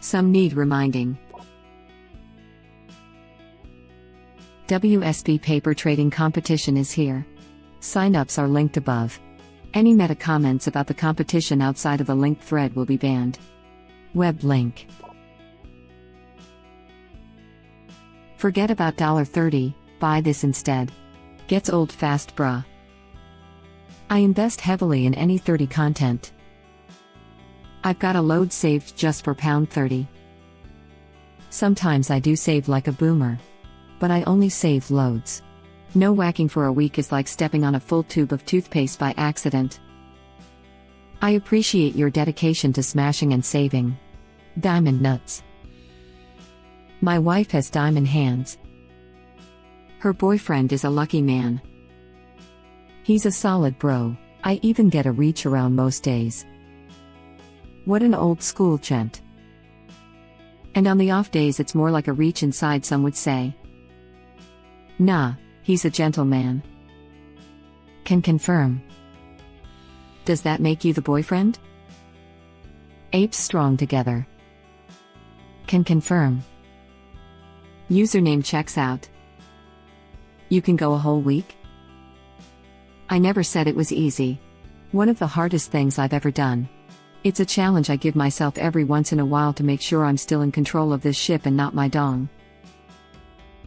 Some need reminding. WSB paper trading competition is here. Sign-ups are linked above. Any meta comments about the competition outside of the linked thread will be banned. Web link. Forget about $30, buy this instead. Gets old fast, bruh. I invest heavily in any 30 content. I've got a load saved just for £30. Sometimes I do save like a boomer. But I only save loads. No whacking for a week is like stepping on a full tube of toothpaste by accident. I appreciate your dedication to smashing and saving. Diamond nuts. My wife has diamond hands. Her boyfriend is a lucky man. He's a solid bro, I even get a reach around most days. What an old school gent. And on the off days it's more like a reach inside, some would say. Nah, he's a gentleman. Can confirm. Does that make you the boyfriend? Apes strong together. Can confirm. Username checks out. You can go a whole week? I never said it was easy. One of the hardest things I've ever done. It's a challenge I give myself every once in a while to make sure I'm still in control of this ship and not my dong.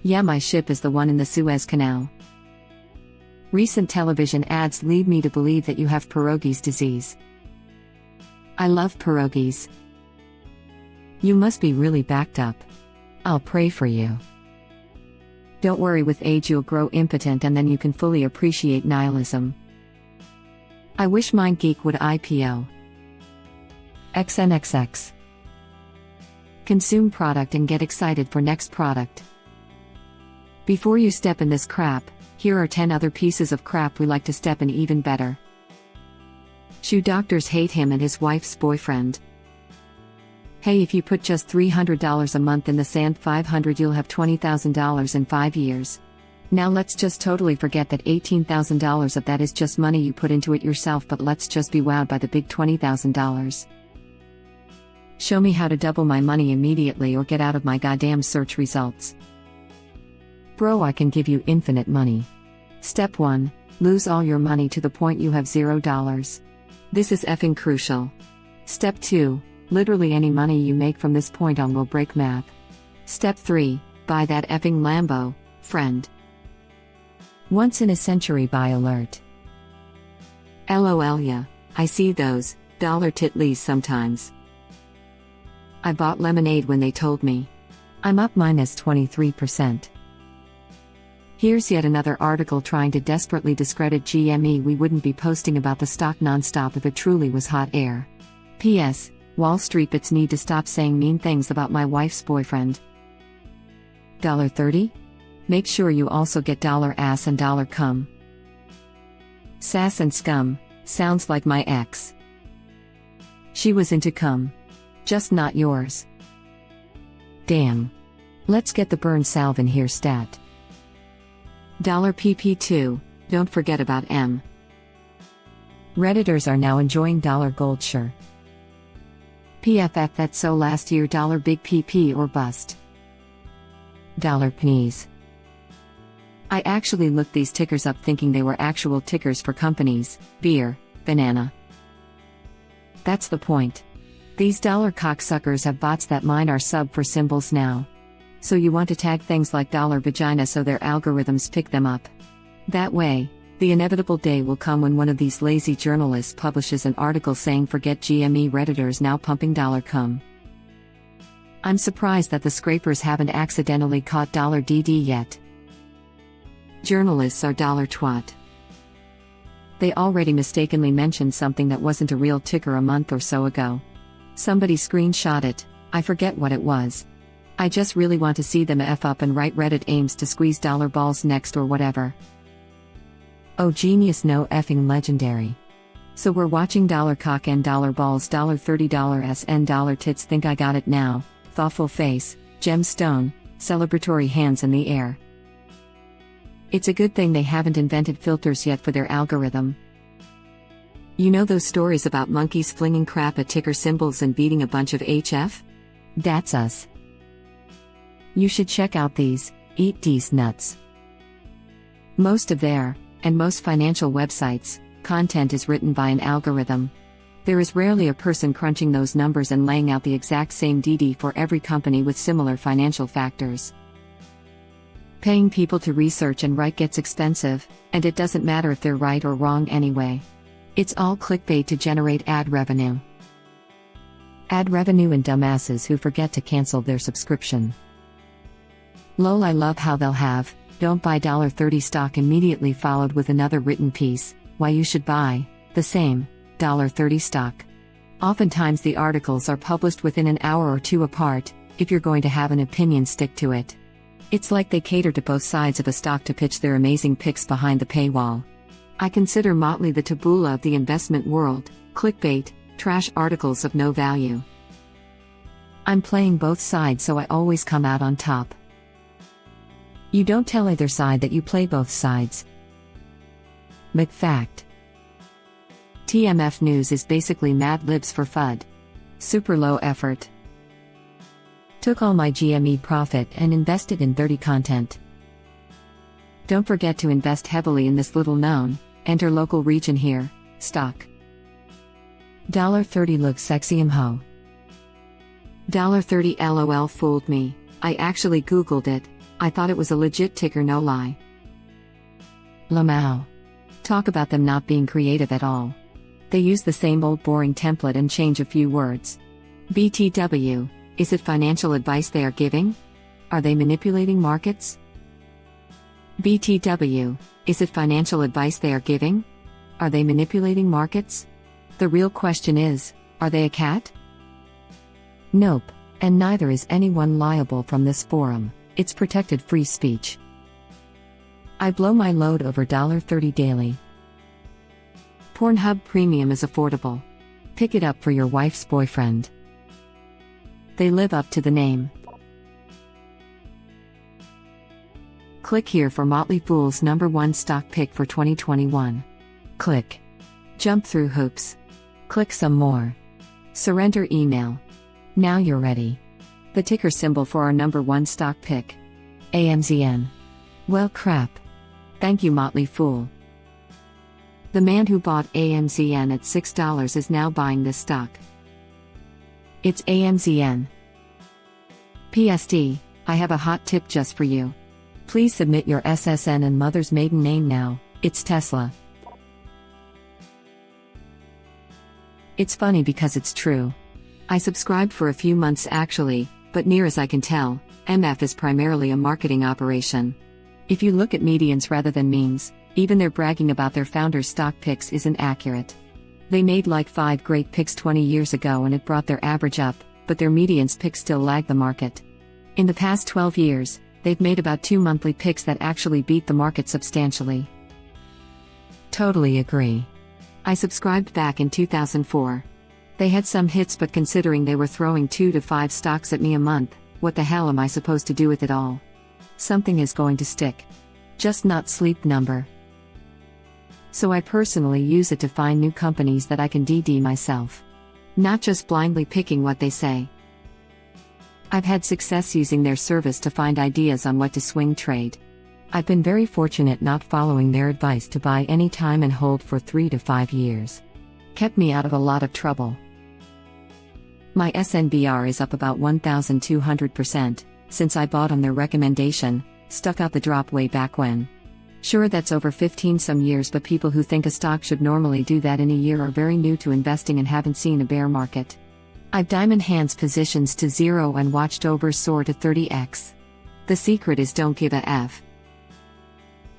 Yeah, my ship is the one in the Suez Canal. Recent television ads lead me to believe that you have pierogies disease. I love pierogies. You must be really backed up. I'll pray for you. Don't worry, with age you'll grow impotent and then you can fully appreciate nihilism. I wish MindGeek would IPO. XNXX. Consume product and get excited for next product. Before you step in this crap, here are 10 other pieces of crap we like to step in even better. Shoe doctors hate him and his wife's boyfriend. Hey, if you put just $300 a month in the sand, 500, you'll have $20,000 in 5 years. Now let's just totally forget that $18,000 of that is just money you put into it yourself, but let's just be wowed by the big $20,000. Show me how to double my money immediately or get out of my goddamn search results. Bro, I can give you infinite money. Step 1. Lose all your money to the point you have $0. This is effing crucial. Step 2. Literally any money you make from this point on will break math. Step 3. Buy that effing Lambo, friend. Once in a century buy alert. LOL, yeah, I see those dollar titlies sometimes. I bought lemonade when they told me. I'm up minus 23%. Here's yet another article trying to desperately discredit GME. We wouldn't be posting about the stock nonstop if it truly was hot air. P.S. WallStreetBets need to stop saying mean things about my wife's boyfriend. $30? Make sure you also get $ass and $cum. Sass and scum, sounds like my ex. She was into cum. Just not yours. Damn. Let's get the burn salve in here stat. $PP2, don't forget about M. Redditors are now enjoying $gold sure. PFF, that's so last year $big PP or bust. $Pnees. I actually looked these tickers up thinking they were actual tickers for companies, beer, banana. That's the point. These cocksuckers have bots that mine our sub for symbols now. So you want to tag things like $vagina so their algorithms pick them up. That way, the inevitable day will come when one of these lazy journalists publishes an article saying forget GME, Redditors now pumping $cum. I'm surprised that the scrapers haven't accidentally caught $DD yet. Journalists are $twat. They already mistakenly mentioned something that wasn't a real ticker a month or so ago. Somebody screenshot it, I forget what it was. I just really want to see them F up and write Reddit aims to squeeze $balls next or whatever. Oh genius, no effing legendary. So we're watching $cock and $balls, $30 and $tits. Think I got it now. Thoughtful face, gemstone, celebratory hands in the air. It's a good thing they haven't invented filters yet for their algorithm. You know those stories about monkeys flinging crap at ticker symbols and beating a bunch of HF? That's us. You should check out these, eat these nuts. Most of their, and most financial websites, content is written by an algorithm. There is rarely a person crunching those numbers and laying out the exact same DD for every company with similar financial factors. Paying people to research and write gets expensive, and it doesn't matter if they're right or wrong anyway. It's all clickbait to generate ad revenue. Ad revenue and dumbasses who forget to cancel their subscription. Lol, I love how they'll have, don't buy $30 stock immediately followed with another written piece, why you should buy, the same, $30 stock. Oftentimes the articles are published within an hour or two apart. If you're going to have an opinion, stick to it. It's like they cater to both sides of a stock to pitch their amazing picks behind the paywall. I consider Motley the taboola of the investment world, clickbait, trash articles of no value. I'm playing both sides, so I always come out on top. You don't tell either side that you play both sides. McFact. TMF News is basically Mad Libs for FUD. Super low effort. Took all my GME profit and invested in 30 content. Don't forget to invest heavily in this little known, enter local region here, stock. $30 looks sexy ho. $30 LOL fooled me, I actually googled it, I thought it was a legit ticker, no lie. Lamau. Talk about them not being creative at all. They use the same old boring template and change a few words. BTW, is it financial advice they are giving? Are they manipulating markets? BTW, is it financial advice they are giving? Are they manipulating markets? The real question is, are they a cat? Nope, and neither is anyone liable from this forum, it's protected free speech. I blow my load over $30 daily. Pornhub Premium is affordable. Pick it up for your wife's boyfriend. They live up to the name. Click here for Motley Fool's #1 stock pick for 2021. Click. Jump through hoops. Click some more. Surrender email. Now you're ready. The ticker symbol for our #1 stock pick. AMZN. Well crap. Thank you, Motley Fool. The man who bought AMZN at $6 is now buying this stock. It's AMZN. PSD, I have a hot tip just for you. Please submit your SSN and mother's maiden name now, it's Tesla. It's funny because it's true. I subscribed for a few months actually, but near as I can tell, MF is primarily a marketing operation. If you look at medians rather than memes, even their bragging about their founders' stock picks isn't accurate. They made like 5 great picks 20 years ago and it brought their average up, but their medians picks still lag the market. In the past 12 years, they've made about 2 monthly picks that actually beat the market substantially. Totally agree. I subscribed back in 2004. They had some hits, but considering they were throwing 2 to 5 stocks at me a month, what the hell am I supposed to do with it all? Something is going to stick. Just not Sleep Number. So I personally use it to find new companies that I can DD myself. Not just blindly picking what they say. I've had success using their service to find ideas on what to swing trade. I've been very fortunate not following their advice to buy any time and hold for 3 to 5 years. Kept me out of a lot of trouble. My SNBR is up about 1,200% since I bought on their recommendation, stuck out the drop way back when. Sure, that's over 15 some years, but people who think a stock should normally do that in a year are very new to investing and haven't seen a bear market. I've diamond hands positions to 0 and watched over soar to 30x. The secret is don't give a F.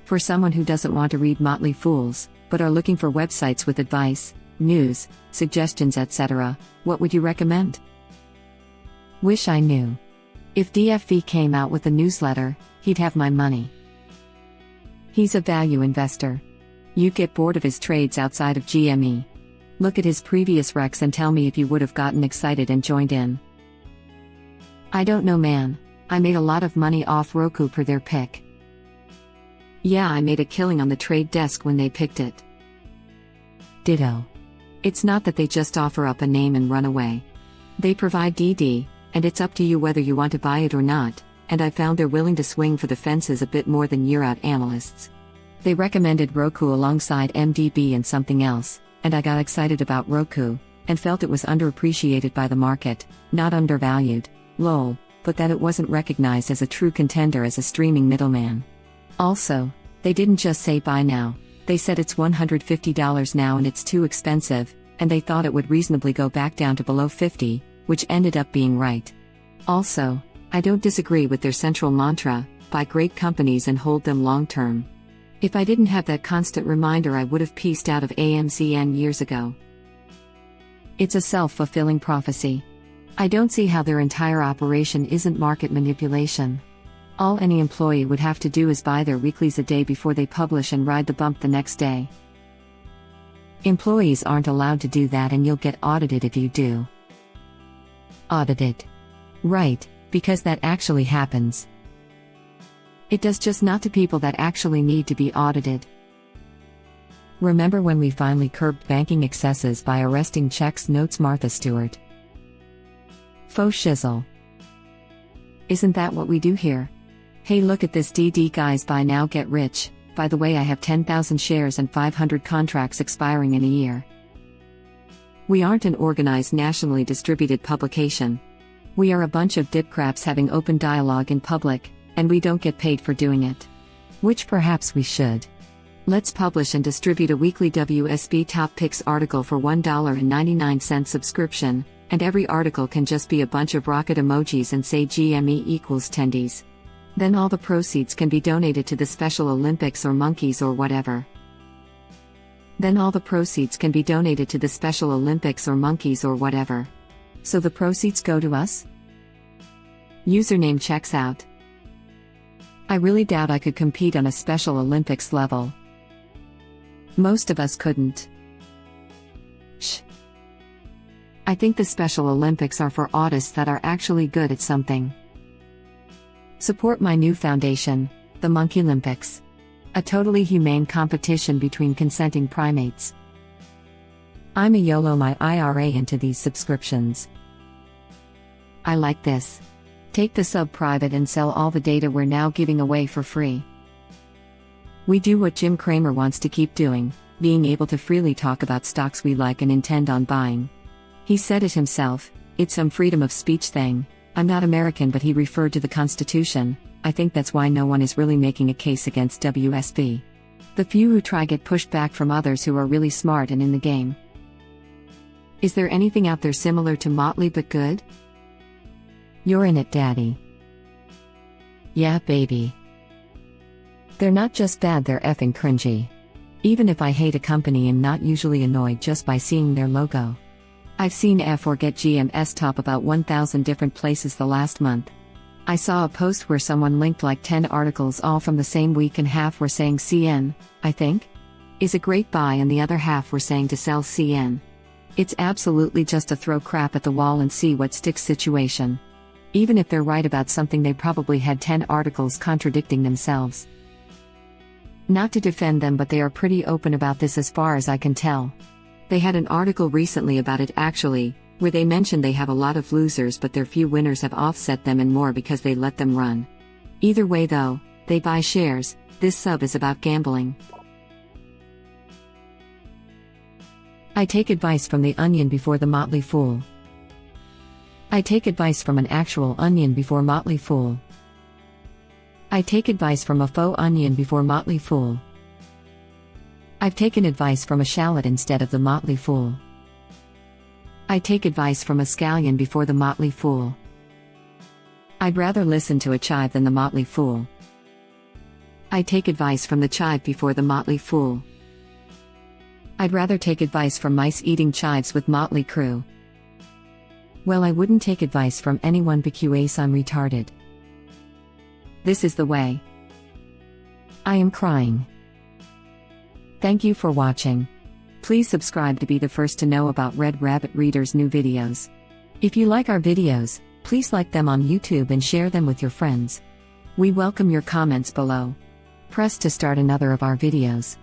For someone who doesn't want to read Motley Fools, but are looking for websites with advice, news, suggestions, etc., what would you recommend? Wish I knew. If DFV came out with a newsletter, he'd have my money. He's a value investor. You get bored of his trades outside of GME. Look at his previous recs and tell me if you would have gotten excited and joined in. I don't know, man. I made a lot of money off Roku per their pick. Yeah, I made a killing on the trade desk when they picked it. Ditto. It's not that they just offer up a name and run away. They provide DD, and it's up to you whether you want to buy it or not, and I found they're willing to swing for the fences a bit more than year-out analysts. They recommended Roku alongside MDB and something else, and I got excited about Roku, and felt it was underappreciated by the market, not undervalued, lol, but that it wasn't recognized as a true contender as a streaming middleman. Also, they didn't just say buy now, they said it's $150 now and it's too expensive, and they thought it would reasonably go back down to below $50, which ended up being right. Also, I don't disagree with their central mantra, buy great companies and hold them long term. If I didn't have that constant reminder, I would have pieced out of AMCN years ago. It's a self-fulfilling prophecy. I don't see how their entire operation isn't market manipulation. All any employee would have to do is buy their weeklies a day before they publish and ride the bump the next day. Employees aren't allowed to do that, and you'll get audited if you do. Audited. Right, because that actually happens. It does, just not to people that actually need to be audited. Remember when we finally curbed banking excesses by arresting checks? Notes Martha Stewart. Faux shizzle. Isn't that what we do here? Hey, look at this DD, guys, buy now get rich. By the way, I have 10,000 shares and 500 contracts expiring in a year. We aren't an organized, nationally distributed publication. We are a bunch of dipcraps having open dialogue in public, and we don't get paid for doing it. Which perhaps we should. Let's publish and distribute a weekly WSB Top Picks article for $1.99 subscription, and every article can just be a bunch of rocket emojis and say GME equals tendies. Then all the proceeds can be donated to the Special Olympics or monkeys or whatever. So the proceeds go to us? Username checks out. I really doubt I could compete on a Special Olympics level. Most of us couldn't. Shh. I think the Special Olympics are for artists that are actually good at something. Support my new foundation, the Monkey Olympics. A totally humane competition between consenting primates. I'm a YOLO my IRA into these subscriptions. I like this. Take the sub private and sell all the data we're now giving away for free. We do what Jim Cramer wants to keep doing, being able to freely talk about stocks we like and intend on buying. He said it himself, it's some freedom of speech thing. I'm not American, but he referred to the Constitution. I think that's why no one is really making a case against WSB. The few who try get pushed back from others who are really smart and in the game. Is there anything out there similar to Motley but good? You're in it, daddy. Yeah, baby. They're not just bad, they're effing cringy. Even if I hate a company, I'm not usually annoyed just by seeing their logo. I've seen F or get GMS top about 1,000 different places the last month. I saw a post where someone linked like 10 articles all from the same week, and half were saying CN, I think, is a great buy, and the other half were saying to sell CN. It's absolutely just a throw crap at the wall and see what sticks situation. Even if they're right about something, they probably had 10 articles contradicting themselves. Not to defend them, but they are pretty open about this as far as I can tell. They had an article recently about it actually, where they mentioned they have a lot of losers but their few winners have offset them and more because they let them run. Either way though, they buy shares. This sub is about gambling. I take advice from the onion before the motley fool. I take advice from an actual onion before motley fool. I take advice from a faux onion before motley fool. I've taken advice from a shallot instead of the motley fool. I take advice from a scallion before the motley fool. I'd rather listen to a chive than the motley fool. I take advice from the chive before the motley fool. I'd rather take advice from mice eating chives with motley crew. Well, I wouldn't take advice from anyone because I'm retarded. This is the way. I am crying. Thank you for watching. Please subscribe to be the first to know about Red Rabbit Reader's new videos. If you like our videos, please like them on YouTube and share them with your friends. We welcome your comments below. Press to start another of our videos.